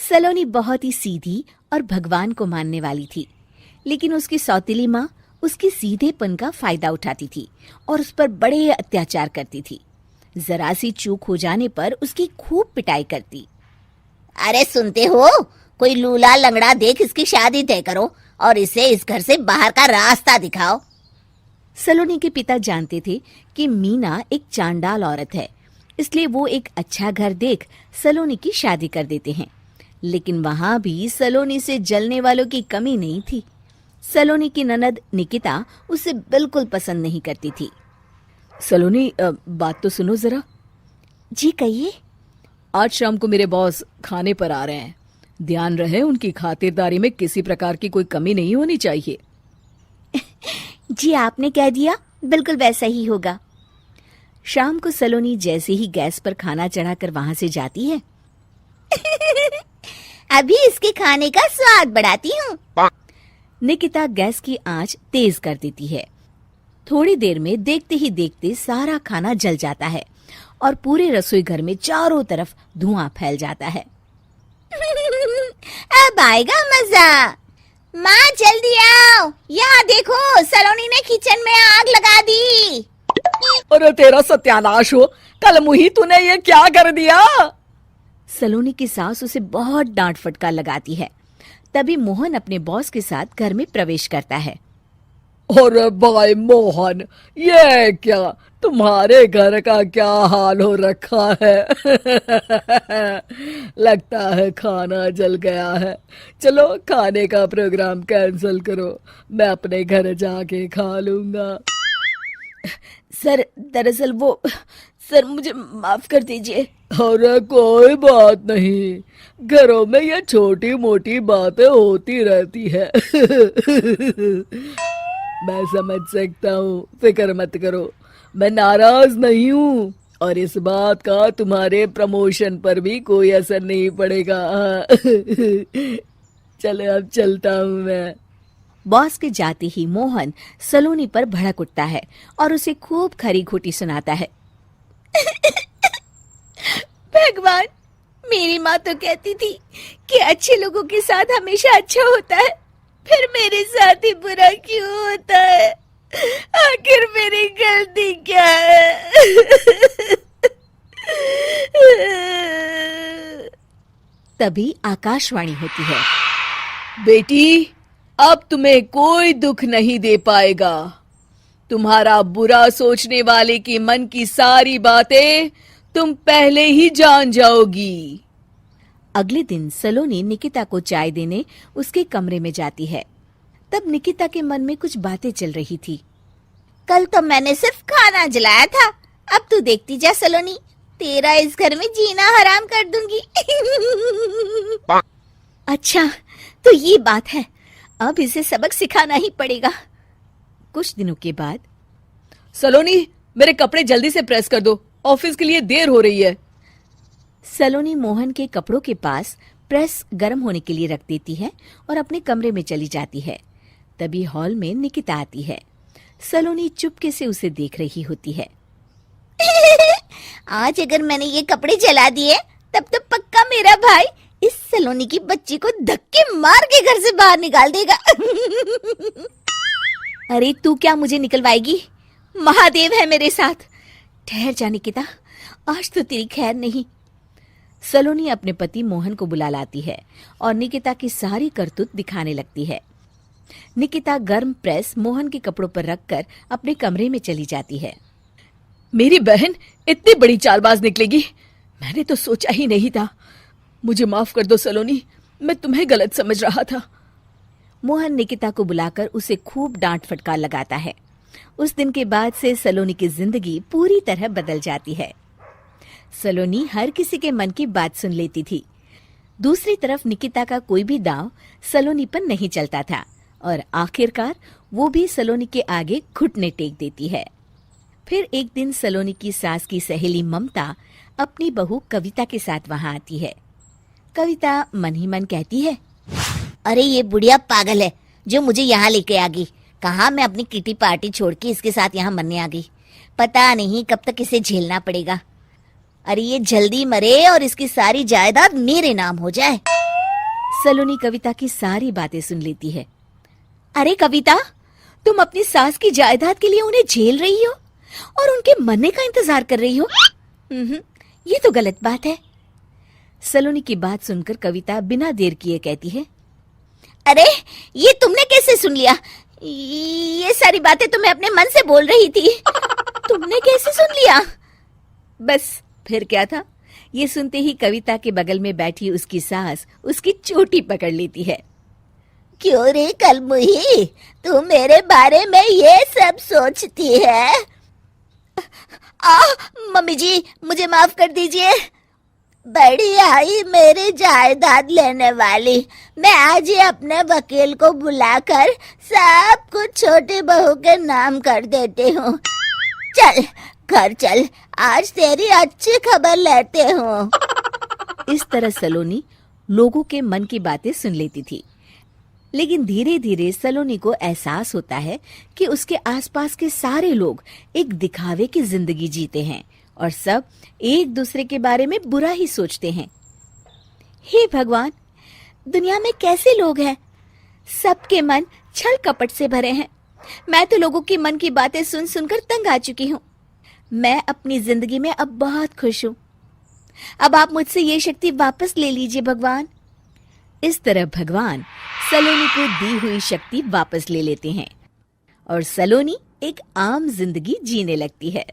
सलोनी बहुत ही सीधी और भगवान को मानने वाली थी, लेकिन उसकी सौतेली माँ उसकी सीधेपन का फायदा उठाती थी और उस पर बड़े अत्याचार करती थी। जरा सी चूक हो जाने पर उसकी खूब पिटाई करती। अरे सुनते हो, कोई लूला लंगड़ा देख इसकी शादी तय करो और इसे इस घर से बाहर का रास्ता दिखाओ। सलोनी के पिता जानते थे कि मीना एक चांडाल औरत है, इसलिए वो एक अच्छा घर देख सलोनी की शादी कर देते हैं। लेकिन वहां भी सलोनी से जलने वालों की कमी नहीं थी। सलोनी की ननद निकिता उसे बिल्कुल पसंद नहीं करती थी। सलोनी, बात तो सुनो जरा। जी कहिए। आज शाम को मेरे बॉस खाने पर आ रहे हैं। ध्यान रहे उनकी खातिरदारी में किसी प्रकार की कोई कमी नहीं होनी चाहिए। जी आपने कह दिया, बिल्कुल वैसा ही होगा। शाम को सलोनी जैसे ही गैस पर खाना चढ़ाकर वहां से जाती है अभी इसके खाने का स्वाद बढ़ाती हूँ। निकिता गैस की आंच तेज कर देती है। थोड़ी देर में देखते ही देखते सारा खाना जल जाता है और पूरे रसोई घर में चारों तरफ धुआं फैल जाता है। अब आएगा मजा। माँ जल्दी आओ, यहाँ देखो सलोनी ने किचन में आग लगा दी। अरे तेरा सत्यानाश हो, कल मुही तूने ये क्या कर दिया? सलोनी की सास उसे बहुत डांट फटकार लगाती है। तभी मोहन अपने बॉस के साथ घर में प्रवेश करता है। अरे भाई मोहन, ये क्या तुम्हारे घर का क्या हाल हो रखा है? लगता है खाना जल गया है। चलो खाने का प्रोग्राम कैंसिल करो, मैं अपने घर जाके खा लूंगा। सर, दरअसल वो सर मुझे माफ कर दीजिए। अरे कोई बात नहीं, घरों में ये छोटी मोटी बातें होती रहती है। मैं समझ सकता हूँ, फिक्र मत करो, मैं नाराज नहीं हूँ और इस बात का तुम्हारे प्रमोशन पर भी कोई असर नहीं पड़ेगा। चलो अब चलता हूँ मैं। बॉस के जाते ही मोहन सलोनी पर भड़क उठता है और उसे खूब खरी खोटी सुनाता है। भगवान, मेरी माँ तो कहती थी कि अच्छे लोगों के साथ हमेशा अच्छा होता है, फिर मेरे साथ ही बुरा क्यों होता है? आखिर मेरी गलती क्या है? तभी आकाशवाणी होती है। बेटी, अब तुम्हें कोई दुख नहीं दे पाएगा। तुम्हारा बुरा सोचने वाले के मन की सारी बातें तुम पहले ही जान जाओगी। अगले दिन सलोनी निकिता को चाय देने उसके कमरे में जाती है। तब निकिता के मन में कुछ बातें चल रही थी। कल तो मैंने सिर्फ खाना जलाया था, अब तू देखती जा सलोनी, तेरा इस घर में जीना हराम कर दूंगी। अच्छा, तो ये बात है, अब इसे सबक सिखाना ही पड़ेगा। कुछ दिनों के बाद, सलोनी, मेरे कपड़े जल्दी से प्रेस कर दो, ऑफिस के लिए देर हो रही है। सलोनी मोहन के कपड़ों के पास प्रेस गर्म होने के लिए रख देती है और अपने कमरे में चली जाती है। तभी हॉल में निकिता आती है। सलोनी चुपके से उसे देख रही होती है। आज अगर मैंने ये कपड़े जला दिए तब तो पक्का मेरा भाई इस सलोनी की बच्ची को धक्के मार के घर से बाहर निकाल देगा। अरे तू क्या मुझे निकलवाएगी? महादेव है मेरे साथ। ठहर जा निकिता, आज तो तेरी खैर नहीं। सलोनी अपने पति मोहन को बुला लाती है और निकिता की सारी करतूत दिखाने लगती है। निकिता गर्म प्रेस मोहन के कपड़ों पर रखकर अपने कमरे में चली जाती है। मेरी बहन इतनी बड़ी चालबाज निकलेगी, मैंने तो सोचा ही नहीं था। मुझे माफ कर दो सलोनी, मैं तुम्हें गलत समझ रहा था। मोहन निकिता को बुलाकर उसे खूब डांट फटकार लगाता है। उस दिन के बाद से सलोनी की जिंदगी पूरी तरह बदल जाती है। सलोनी हर किसी के मन की बात सुन लेती थी। दूसरी तरफ निकिता का कोई भी दांव सलोनी पर नहीं चलता था और आखिरकार वो भी सलोनी के आगे घुटने टेक देती है। फिर एक दिन सलोनी की सास की सहेली ममता अपनी बहू कविता के साथ वहां आती है। कविता मन ही मन कहती है, अरे ये बुढ़िया पागल है जो मुझे यहाँ लेके आ गई। कहाँ मैं अपनी किटी पार्टी छोड़ के इसके साथ यहाँ मरने आ गई। पता नहीं कब तक इसे झेलना पड़ेगा। अरे ये जल्दी मरे और इसकी सारी जायदाद मेरे नाम हो जाए। सलोनी कविता की सारी बातें सुन लेती है। अरे कविता, तुम अपनी सास की जायदाद के लिए उन्हें झेल रही हो और उनके मरने का इंतजार कर रही हो। ये तो गलत बात है। सलोनी की बात सुनकर कविता बिना देर किए कहती है, अरे ये तुमने कैसे सुन लिया? ये सारी बातें तो मैं अपने मन से बोल रही थी। तुमने कैसे सुन लिया? बस फिर क्या था, ये सुनते ही कविता के बगल में बैठी उसकी सास उसकी चोटी पकड़ लेती है। क्यों रे कलमुही, तू मेरे बारे में ये सब सोचती है? मम्मी जी, मुझे माफ कर दीजिए। बड़ी आई मेरी जायदाद लेने वाली, मैं आज ही अपने वकील को बुलाकर सब कुछ छोटी बहू के नाम कर देती हूँ। चल घर चल, आज तेरी अच्छी खबर लेते हूँ। इस तरह सलोनी लोगों के मन की बातें सुन लेती थी, लेकिन धीरे धीरे सलोनी को एहसास होता है कि उसके आसपास के सारे लोग एक दिखावे की जिंदगी जीते हैं और सब एक दूसरे के बारे में बुरा ही सोचते हैं। हे भगवान, दुनिया में कैसे लोग हैं? सबके मन छल कपट से भरे हैं। मैं तो लोगों के मन की बातें सुन सुनकर तंग आ चुकी हूँ। मैं अपनी जिंदगी में अब बहुत खुश हूँ। अब आप मुझसे ये शक्ति वापस ले लीजिए भगवान। इस तरह भगवान सलोनी को दी हुई शक्ति वापस ले लेते हैं और सलोनी एक आम जिंदगी जीने लगती है।